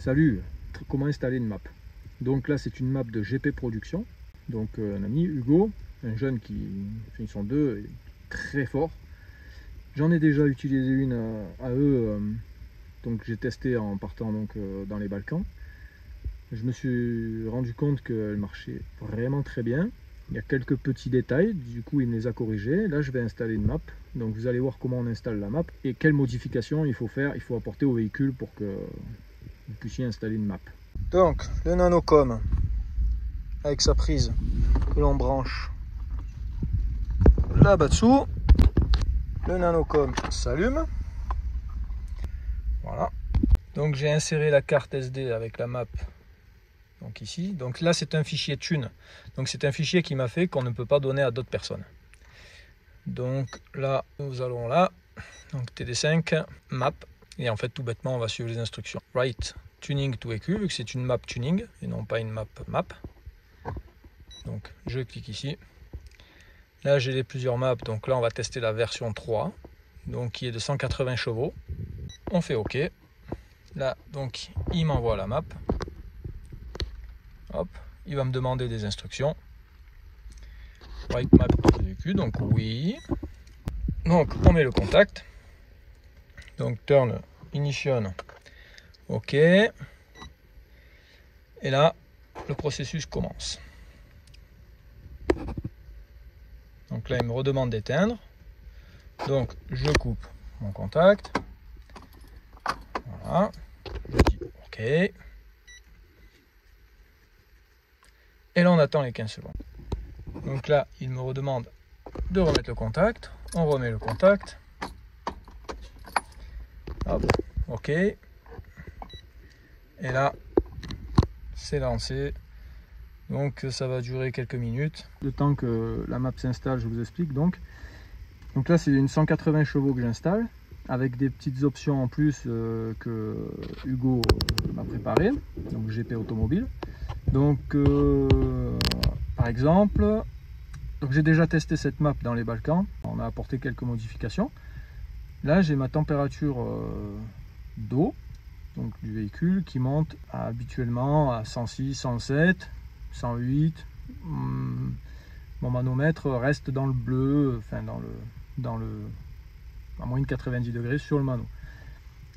Salut, comment installer une map? Donc là c'est une map de GP Production, donc un ami Hugo, un jeune qui ils sont deux, très fort. J'en ai déjà utilisé une à eux, donc j'ai testé en partant donc dans les Balkans. Je me suis rendu compte qu'elle marchait vraiment très bien. Il y a quelques petits détails, du coup il me les a corrigés. Là je vais installer une map, donc vous allez voir comment on installe la map et quelles modifications il faut faire, il faut apporter au véhicule pour que vous puissiez installer une map. Donc le Nanocom avec sa prise que l'on branche là-bas dessous, le Nanocom s'allume. Voilà. Donc j'ai inséré la carte SD avec la map. Donc ici, donc là c'est un fichier Thune, donc c'est un fichier qui m'a fait qu'on ne peut pas donner à d'autres personnes. Donc là nous allons là, donc TD5 map, et en fait tout bêtement on va suivre les instructions. Write tuning to EQ, vu que c'est une map tuning et non pas une map. Donc je clique ici. Là j'ai les plusieurs maps, donc là on va tester la version 3, donc qui est de 180 chevaux. On fait OK. Là donc il m'envoie la map. Hop, il va me demander des instructions. Write map EQ, donc oui. Donc on met le contact. Donc turn ignition. OK. Et là, le processus commence. Donc là, il me redemande d'éteindre. Donc je coupe mon contact. Voilà. Je dis OK. Et là, on attend les 15 secondes. Donc là, il me redemande de remettre le contact. On remet le contact. Hop, OK. Et là, c'est lancé. Donc ça va durer quelques minutes. Le temps que la map s'installe, je vous explique donc. Donc là, c'est une 180 chevaux que j'installe, avec des petites options en plus que Hugo m'a préparé, donc GP Automobile. Donc par exemple, donc j'ai déjà testé cette map dans les Balkans, on a apporté quelques modifications. Là j'ai ma température d'eau, donc du véhicule, qui monte habituellement à 106, 107, 108. Mon manomètre reste dans le bleu, enfin à moins de 90 degrés sur le mano.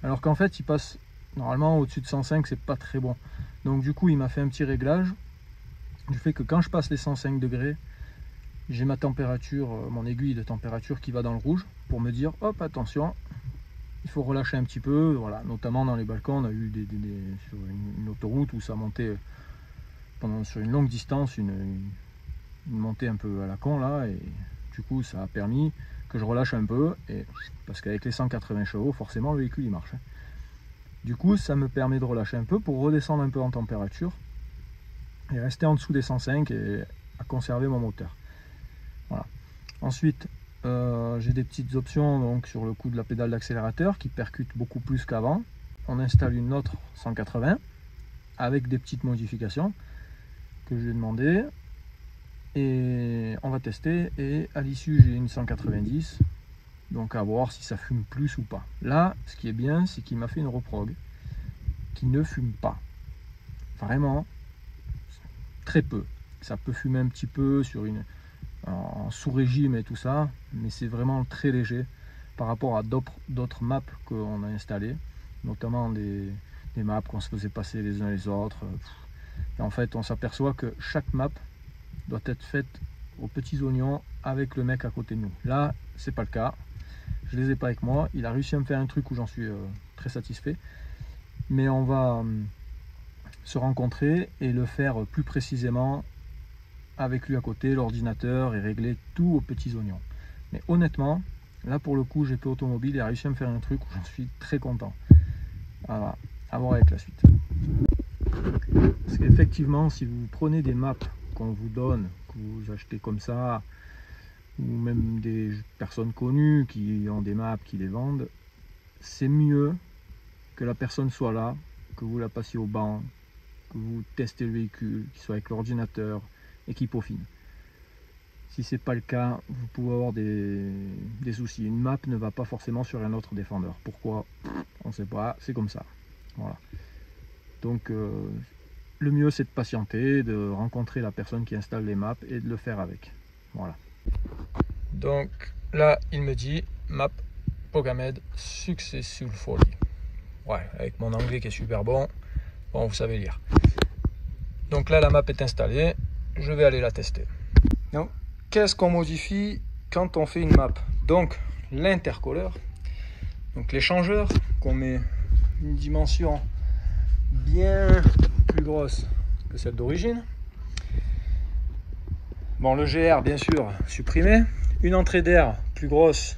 Alors qu'en fait il passe normalement au-dessus de 105, c'est pas très bon. Donc du coup il m'a fait un petit réglage du fait que quand je passe les 105 degrés, j'ai ma température, mon aiguille de température qui va dans le rouge pour me dire hop, attention, il faut relâcher un petit peu. Voilà, notamment dans les Balkans, on a eu sur une autoroute où ça montait sur une longue distance, une montée un peu à la con là, et du coup ça a permis que je relâche un peu, et parce qu'avec les 180 chevaux forcément le véhicule il marche. Du coup ça me permet de relâcher un peu pour redescendre un peu en température et rester en dessous des 105 et à conserver mon moteur. Voilà. Ensuite j'ai des petites options donc sur le coup de la pédale d'accélérateur qui percute beaucoup plus qu'avant. On installe une autre 180 avec des petites modifications que je lui ai demandé. Et on va tester, et à l'issue j'ai une 190, donc à voir si ça fume plus ou pas. Là ce qui est bien, c'est qu'il m'a fait une reprog qui ne fume pas, vraiment très peu. Ça peut fumer un petit peu en sous régime et tout ça, mais c'est vraiment très léger par rapport à d'autres maps qu'on a installées, notamment des maps qu'on se faisait passer les uns les autres. Et en fait on s'aperçoit que chaque map doit être faite aux petits oignons avec le mec à côté de nous. Là c'est pas le cas, je les ai pas avec moi. Il a réussi à me faire un truc où j'en suis très satisfait, mais on va se rencontrer et le faire plus précisément avec lui à côté, l'ordinateur, et régler tout aux petits oignons. Mais honnêtement là pour le coup GP Automobile il a réussi à me faire un truc où j'en suis très content. Voilà, à voir avec la suite. Parce qu'effectivement si vous prenez des maps qu'on vous donne, que vous achetez comme ça, ou même des personnes connues qui ont des maps, qui les vendent, c'est mieux que la personne soit là, que vous la passiez au banc, que vous testez le véhicule, qu'il soit avec l'ordinateur et qu'il peaufine. Si c'est pas le cas, vous pouvez avoir des soucis. Une map ne va pas forcément sur un autre défendeur. Pourquoi? On ne sait pas, c'est comme ça. Voilà. Donc le mieux c'est de patienter, de rencontrer la personne qui installe les maps et de le faire avec. Voilà. Donc là il me dit map programmed successfully. Ouais, avec mon anglais qui est super bon, vous savez lire. Donc là la map est installée, je vais aller la tester. Donc qu'est-ce qu'on modifie quand on fait une map? Donc l'intercoleur, donc l'échangeur qu'on met une dimension bien plus grosse que celle d'origine. Bon, le GR bien sûr supprimé, une entrée d'air plus grosse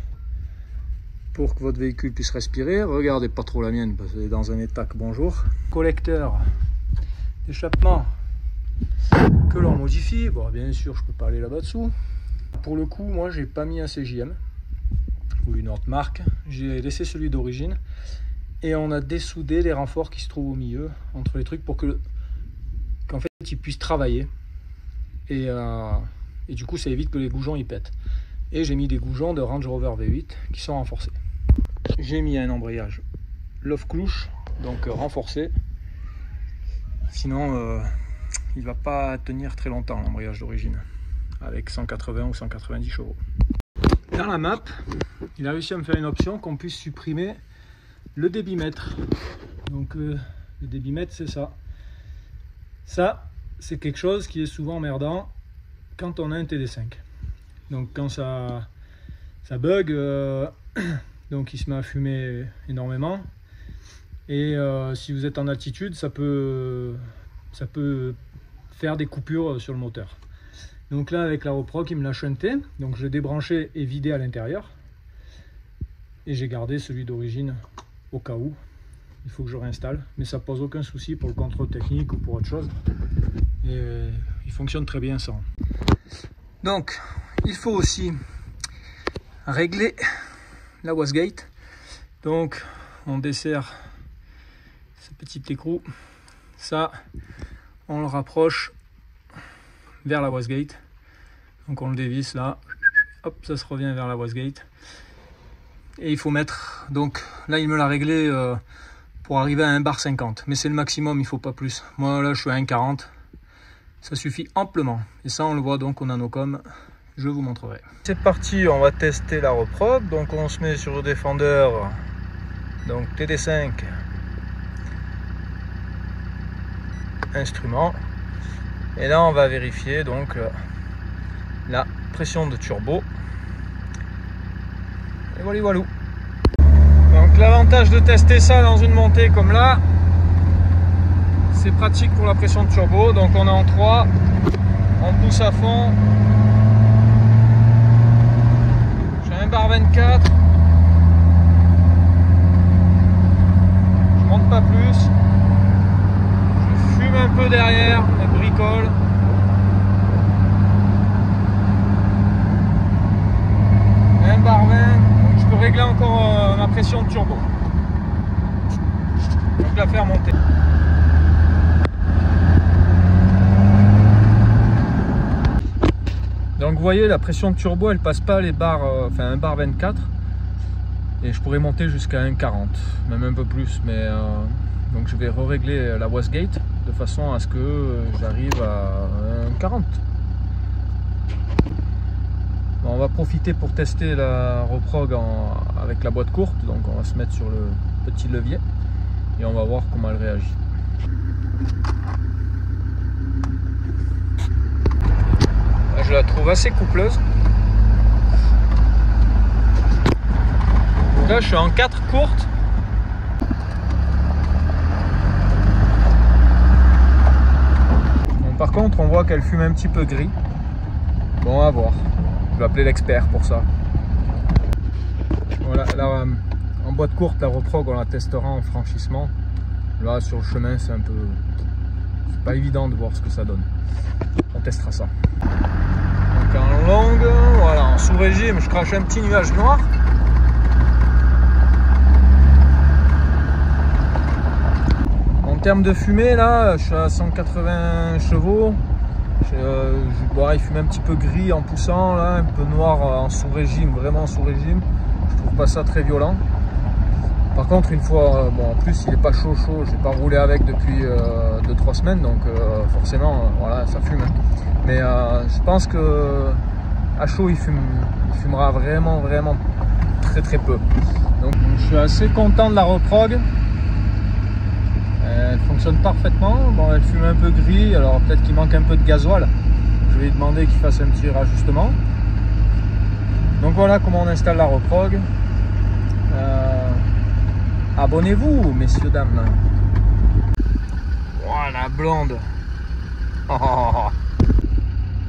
pour que votre véhicule puisse respirer. Regardez pas trop la mienne parce qu'elle est dans un état que bonjour. Collecteur d'échappement que l'on modifie. Bon, bien sûr je peux pas aller là-bas dessous. Pour le coup moi j'ai pas mis un CJM ou une autre marque, j'ai laissé celui d'origine et on a dessoudé les renforts qui se trouvent au milieu entre les trucs pour qu'en fait ils puissent travailler et du coup ça évite que les goujons ils pètent. Et j'ai mis des goujons de Range Rover V8 qui sont renforcés. J'ai mis un embrayage Love Clouche, donc renforcé, sinon il va pas tenir très longtemps l'embrayage d'origine avec 180 ou 190 chevaux. Dans la map, il a réussi à me faire une option qu'on puisse supprimer le débitmètre. Donc le débitmètre c'est ça. Ça c'est quelque chose qui est souvent emmerdant quand on a un TD5. Donc quand ça bug, donc il se met à fumer énormément. Et si vous êtes en altitude, ça peut faire des coupures sur le moteur. Donc là avec la Reprog il me l'a shunté, donc je l'ai débranché et vidé à l'intérieur. Et j'ai gardé celui d'origine au cas où. Il faut que je réinstalle, mais ça pose aucun souci pour le contrôle technique ou pour autre chose. Et il fonctionne très bien sans. Donc il faut aussi régler la wastegate. Donc on dessert ce petit écrou, ça on le rapproche vers la wastegate. Donc on le dévisse là, hop, ça se revient vers la wastegate. Et il faut mettre, donc là il me l'a réglé pour arriver à 1 bar 50, mais c'est le maximum, il faut pas plus. Moi là je suis à 1,40, ça suffit amplement. Et ça on le voit donc au nanocom, je vous montrerai. C'est parti, on va tester la Reprog. Donc on se met sur le défendeur, donc TD5 instrument, et là on va vérifier donc la pression de turbo. Et voilà, voilà. Donc l'avantage de tester ça dans une montée comme là, c'est pratique pour la pression de turbo. Donc on est en 3, on pousse à fond. J'ai 1 bar 24. Je monte pas plus. Je fume un peu derrière, mais bricole. Bar 20, donc je peux régler encore ma pression de turbo, donc la faire monter. Donc vous voyez la pression de turbo elle passe pas les barres, enfin 1 bar 24, et je pourrais monter jusqu'à 1,40, même un peu plus, mais donc je vais régler la wastegate de façon à ce que j'arrive à 1,40. On va profiter pour tester la Reprog avec la boîte courte, donc on va se mettre sur le petit levier et on va voir comment elle réagit. Je la trouve assez coupleuse. Donc là je suis en 4 courtes. Bon, par contre on voit qu'elle fume un petit peu gris. Bon, à voir. Je vais appeler l'expert pour ça. Voilà, là en boîte courte, la Reprog on la testera en franchissement. Là sur le chemin c'est un peu... c'est pas évident de voir ce que ça donne. On testera ça. Donc en longue, voilà, en sous-régime, je crache un petit nuage noir. En termes de fumée, là, je suis à 180 chevaux. Il fume un petit peu gris en poussant, là, un peu noir en sous-régime, vraiment en sous-régime. Je trouve pas ça très violent. Par contre, une fois, bon, en plus il est pas chaud, j'ai pas roulé avec depuis 2-3 semaines, donc forcément, voilà, ça fume. Mais je pense que à chaud, il fumera vraiment très peu. Donc je suis assez content de la reprog. Elle fonctionne parfaitement. Bon, elle fume un peu gris, alors peut-être qu'il manque un peu de gasoil. Je vais lui demander qu'il fasse un petit rajustement. Donc voilà comment on installe la reprog. Abonnez-vous, messieurs, dames. Voilà, blonde. Oh.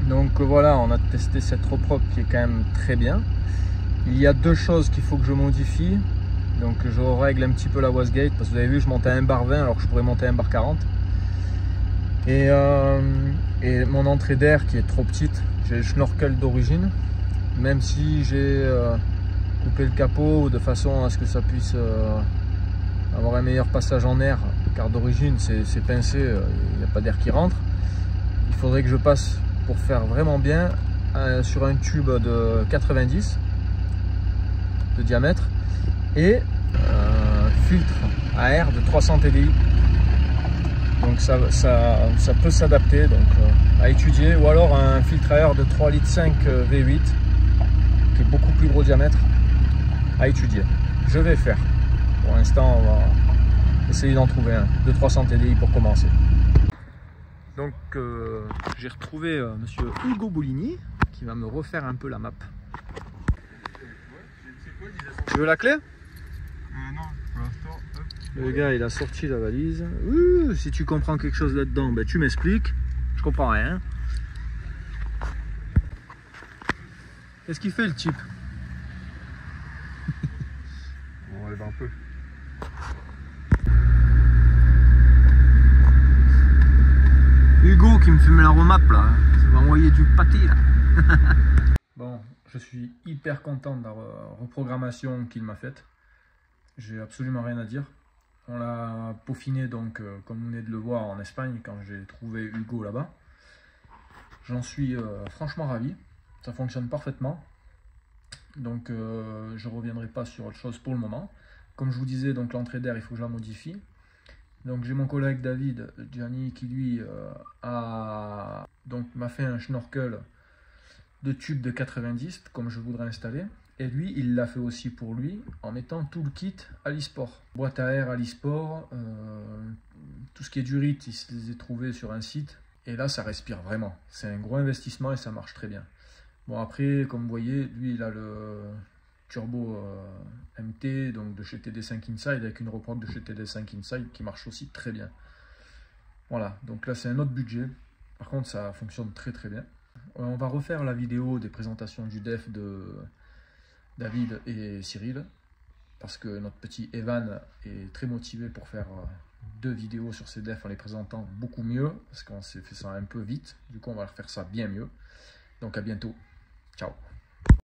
Donc voilà, on a testé cette reprog qui est quand même très bien. Il y a deux choses qu'il faut que je modifie. Donc je règle un petit peu la wastegate parce que vous avez vu, je montais à 1 bar 20 alors que je pourrais monter à 1 bar 40. Et mon entrée d'air qui est trop petite. J'ai le schnorkel d'origine, même si j'ai coupé le capot de façon à ce que ça puisse avoir un meilleur passage en air, car d'origine c'est pincé, il n'y a pas d'air qui rentre. Il faudrait que je passe pour faire vraiment bien sur un tube de 90 de diamètre et filtre à air de 300 TDI. Donc ça peut s'adapter, donc à étudier, ou alors un filtre à air de 3,5 litres V8 qui est beaucoup plus gros diamètre, à étudier. Je vais faire. Pour l'instant, on va essayer d'en trouver un de 300 TDI pour commencer. Donc j'ai retrouvé monsieur Hugo Boulini qui va me refaire un peu la map. Tu veux la clé? Non, pour l'instant. Le gars il a sorti la valise. Si tu comprends quelque chose là-dedans, ben, tu m'expliques. Je comprends rien. Qu'est-ce qu'il fait le type? On enlève un peu. Hugo qui me fume la remap là. Ça va envoyer du pâté là. Bon, je suis hyper content de la reprogrammation qu'il m'a faite. J'ai absolument rien à dire. On l'a peaufiné donc comme vous venez de le voir en Espagne quand j'ai trouvé Hugo là-bas. J'en suis franchement ravi. Ça fonctionne parfaitement. Donc je ne reviendrai pas sur autre chose pour le moment. Comme je vous disais, donc l'entrée d'air, il faut que je la modifie. Donc j'ai mon collègue David Gianni qui lui m'a fait un schnorkel de tube de 90 comme je voudrais installer. Et lui, il l'a fait aussi pour lui en mettant tout le kit Alisport. Boîte à air Alisport, tout ce qui est durite, il se les a trouvés sur un site. Et là, ça respire vraiment. C'est un gros investissement et ça marche très bien. Bon, après, comme vous voyez, lui, il a le turbo MT, donc de chez TD5 Inside, avec une reprog de chez TD5 Inside qui marche aussi très bien. Voilà, donc là, c'est un autre budget. Par contre, ça fonctionne très bien. On va refaire la vidéo des présentations du DEF de David et Cyril, parce que notre petit Evan est très motivé pour faire 2 vidéos sur ces DEF en les présentant beaucoup mieux, parce qu'on s'est fait ça un peu vite. Du coup, on va faire ça bien mieux. Donc à bientôt. Ciao.